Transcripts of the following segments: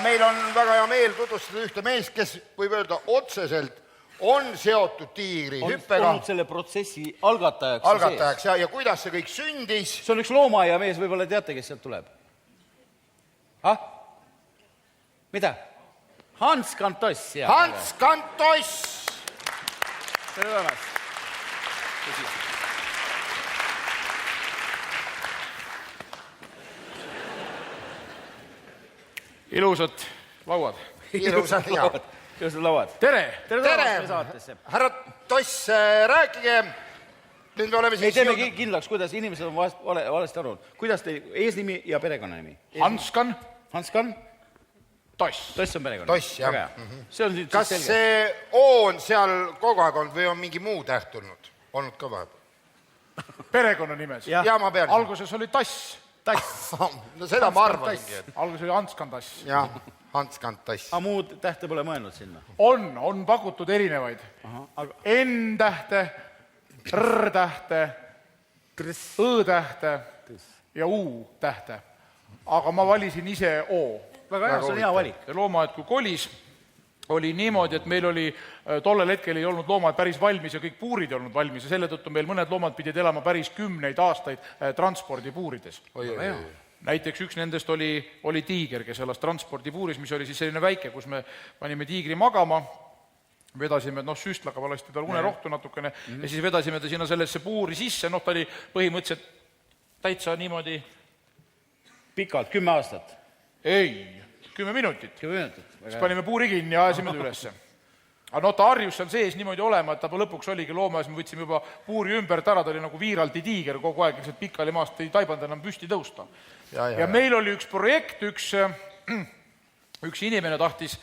meil on väga hea meel tutvustada ühte meest, kes võib öelda otseselt on seotud tiigri hüppega. On olnud selle protsessi algatajaks. Algatajaks ja kuidas see kõik sündis. See on üks loomaaia mees, võib-olla teate, kes sealt tuleb. Mida? Hans Kantoss. Hans Kantoss! Tere päevast. Ilusad lauad. Ilusad lauad. Ilusad lauad. Tere! Tere! Härra Toss, rääkige. Nüüd oleme siis... Ei, teeme kindlaks, kuidas inimesed on valesti aru. Kuidas teil eesnimi ja perekonnanimi? Hanskan. Hanskan? Toss. Toss on perekonna. Toss, jah. Kas selge. see O on seal kogu aeg olnud või on mingi muu täht tulnud? Olnud ka vahepeal? Perekonna nimes. Ja ma pean. Alguses oli Tass. Tass. No seda ma arvasingi. Alguses oli Hanskan Tass. Jah, Hanskan Tass. Aga muud tähte pole mõelnud sinna? On pakutud erinevaid. N-tähte, R-tähte, Õ-tähte ja U-tähte. Aga ma valisin ise O. Väga hea, see on hea valik. Loomaaed kui kolis oli niimoodi, et meil oli tollel hetkel ei olnud loomad päris valmis ja kõik puurid ei olnud valmis ja selle tõttu meil mõned loomad pidid elama päris 10 aastaid transpordipuurides. Näiteks üks nendest oli tiiger, kes elas transpordipuuris, mis oli siis selline väike, kus me panime tiigri magama, vedasime, süstlaga valasti tal unerohtu natukene ja siis vedasime ta sinna sellesse puuri sisse, ta oli põhimõtteliselt täitsa niimoodi... Pikalt, 10 aastat? Ei, 10 minutit. 10 minutit. Siis panime puuri kinni ja ajasime ta ülesse. Aga ta harjus seal sees niimoodi olema, et ta lõpuks oligi looma ja siis me võtsime juba puuri ümbert ära, ta oli nagu viiraldi tiiger kogu aeg, lihtsalt pikali maast ei taibanud enam püsti tõusta. Ja meil oli üks projekt, üks inimene tahtis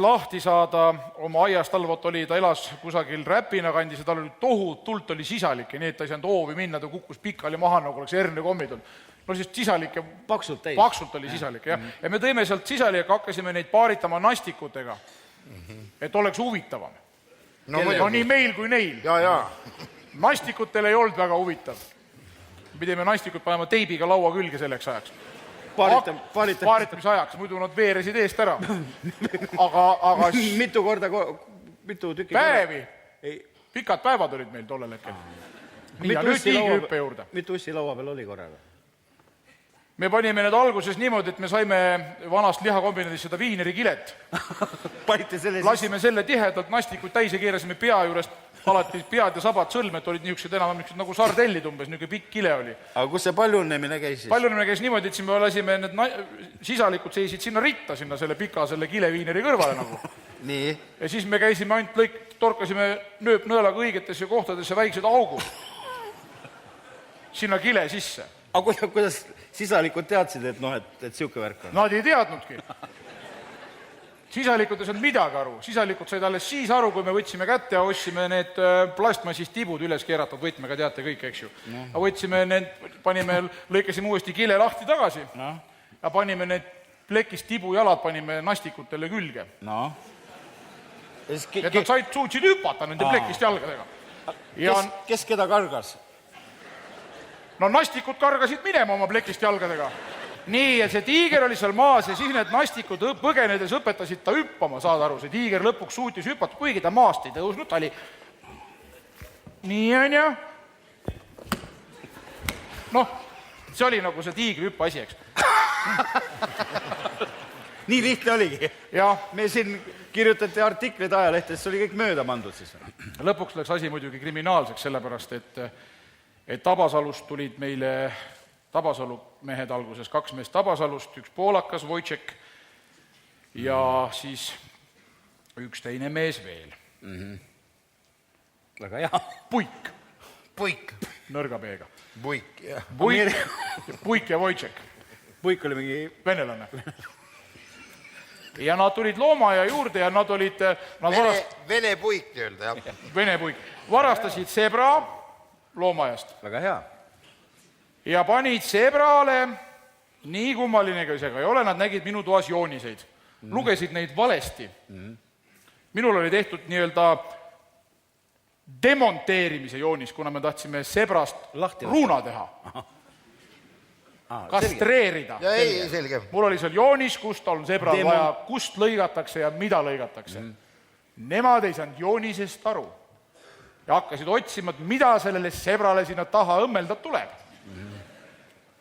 lahti saada oma aiast talvot oli, ta elas kusagil Räpina kandis ja tal oli tohutult oli sisalik ja nii, et ta ei saanud hoovi minna, ta kukkus pikali maha, nagu oleks hernekommid olnud. No siis sisalik ja paksult oli sisalik, jah. Ja me tõime sealt sisalik ja hakkasime neid paaritama nastikutega, et oleks huvitavam. No nii meil kui neil. Nastikutel ei olnud väga huvitav. Pidime nastikud panema teibiga laua külge selleks ajaks. Paaritamise ajaks, muidu nad veeresid eest ära. Aga... Mitu korda, mitu tükki... Päevi! Pikad päevad olid meil tollel hetkel. Nii, ja nüüd tiigrihüppe juurde. Mitu ussi laua peal oli korraga? Me panime need alguses niimoodi, et me saime vanast lihakombinaadist seda viineri kilet. Lasime selle tihedalt nastikuid täis ja keerasime pea juurest alati pead ja sabad sõlmed olid niisugused enam nagu sardellid umbes, niisugune pikk kile oli. Aga kus see paljunemine käis siis? Paljunemine käis niimoodi, et siin me lasime need sisalikud seisid sinna ritta, sinna selle pika selle kileviineri kõrvale nagu. Nii. Ja siis me käisime ainult torkasime nõelaga õigetesse kohtadesse väiksed augud sinna kile sisse. Aga kuidas sisalikud teadsid, et siuke värk on? Nad ei teadnudki. Sisalikud ei saanud midagi aru. Sisalikud said alles siis aru, kui me võtsime kätte ja ostsime need plastmassist tibud üles keeratud võtmega, teate kõik, eks ju. Võtsime need, lõikasime uuesti kile lahti tagasi ja panime need plekist tibujalad, panime nastikutele külge. Et nad suutsid hüpata nende plekist jalgadega. Kes keda kargas? No nastikud kargasid minema oma plekist jalgadega. Nii, et see tiiger oli seal maas ja siis need nastikud põgenedes õpetasid ta hüppama, saad aru, see tiiger lõpuks suutis hüpata, kuigi ta maast ei tõusnud, ta oli nii on ja see oli nagu see tiigri hüppa asi, eks. Nii lihtne oligi. Me siin kirjutati artikleid ajalehtest, see oli kõik mööda pandud siis. Lõpuks läks asi muidugi kriminaalseks, sellepärast, et Tabasalust tulid meile Tabasalu mehed alguses, 2 meest Tabasalust, üks poolakas, Wojciech, ja siis üks teine mees veel. Väga hea. Puik. Nõrga peega. Puik, jah. Puik ja Wojciech. Puik oli mingi... Venelane. Ja nad tulid loomaaia juurde ja nad olid... Vene puik nii-öelda, jah. Vene puik. Varastasid sebra loomaaiast. Väga hea. Ja panid sebrale, nii kummaline ka isegi ei ole, nad nägid minu toas jooniseid. Lugesid neid valesti. Minul oli tehtud nii-öelda demonteerimise joonis, kuna me tahtsime sebrast ruuna teha. kastreerida. ja ei, selge. Mul oli seal joonis, kust on sebral vaja, kust lõigatakse ja mida lõigatakse. Nemad ei saanud joonisest aru ja hakkasid otsima, mida sellele sebrale sinna taha õmmelda tuleb.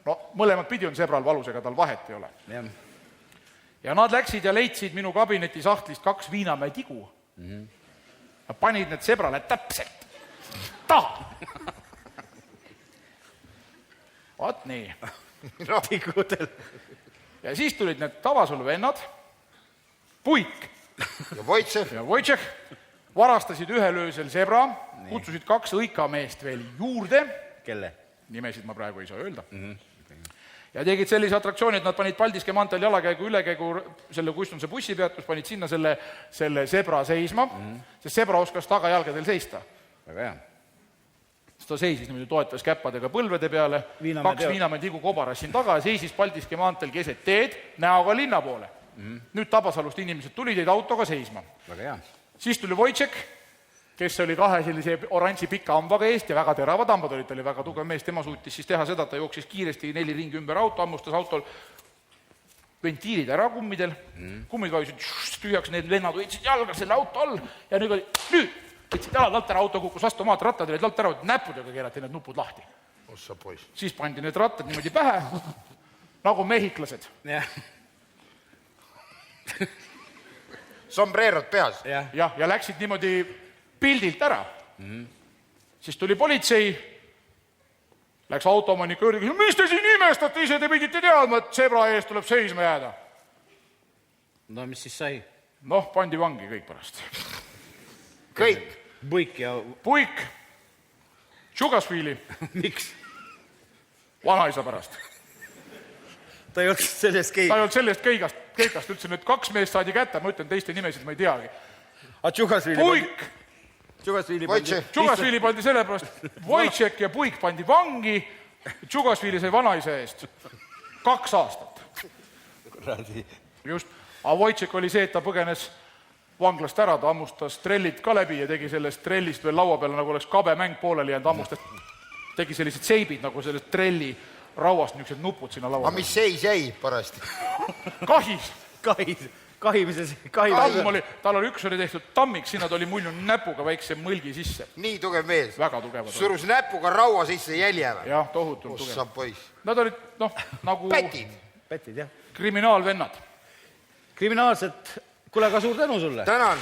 No mõlemad pidi on sebral valus, ega tal vahet ei ole. Ja nad läksid ja leidsid minu kabineti sahtlist 2 Viinamäe tigu. Ja panid need sebrale täpselt taha. Vaat nii. Tigudel. Ja siis tulid need Tavasalu vennad, Puik ja Voitsev. ja Wojciech, varastasid ühel öösel sebra, kutsusid 2 õikameest veel juurde, Kelle? nimesid ma praegu ei saa öelda, ja tegid sellise atraktsiooni, et nad panid Paldiski maanteel jalakäigu ülekäigu selle Kuistunse bussipeatus, panid sinna selle sebra seisma, sest sebra oskas tagajalgadel seista. Väga hea. Ta seisis niimoodi, toetas käppadega põlvede peale, 2 Viinamäe tigu kobaras siin taga ja seisis Paldiski maanteel keset teed näoga linna poole. Nüüd Tabasalust inimesed tulid jäid autoga seisma. Väga hea. Siis tuli Wojciech, kes oli 2 sellise oranži pika hambaga eest ja väga teravad hambad olid, ta oli väga tugev mees, tema suutis siis teha seda, ta jooksis kiiresti 4 ringi ümber auto, hammustas autol ventiilid ära kummidel, kummid vajusid tühjaks, need vennad võitsid jalga selle auto all ja nüüd võtsid jalad alt ära, auto kukkus vastu maad, rattad olid alt ära, näppudega keerati need nupud lahti. Ossa poiss. Siis pandi need rattad niimoodi pähe, nagu mehhiklased. Sombrerod peas. Ja läksid niimoodi pildilt ära. Siis tuli politsei, läks autoomanik õrdi, mis te siin imestate, ise te pidite teadma, et sebra ees tuleb seisma jääda. No mis siis sai? Noh, pandi vangi kõik pärast. Kõik. Puik ja... Puik, Tšugasvili, Miks? vanaisa pärast. Ta ei olnud sellest Ta ei olnud sellest keikast üldse, need 2 meest saadi kätte, ma ütlen teiste nimesid, ma ei teagi. Puik, Tšugasvili pandi selle pärast, Wojciech ja Puik pandi vangi, Tšugasvili sai vanaisa eest 2 aastat. Just, aga Wojciech oli see, et ta põgenes vanglast ära, ta hammustas trellid ka läbi ja tegi sellest trellist veel laua peale, nagu oleks kabemäng pooleli jäänud, hammustas, tegi sellised seibid nagu sellest trelli rauast, niisugused nupud sinna laua aga mis seis jäi parasti? Kahis. Kahimises. Tal oli üks oli tehtud tammiks, sinna ta oli muljunud näpuga väikse mõlgi sisse. Nii tugev mees. Väga tugevad. Surus näpuga raua sisse jälje või? Jah, tohutult tugev. Ossa poiss. Nad olid, nagu... Pätid, jah. Kriminaalvennad. Kriminaalset. Kuule, ka suur tänu sulle. Tänan.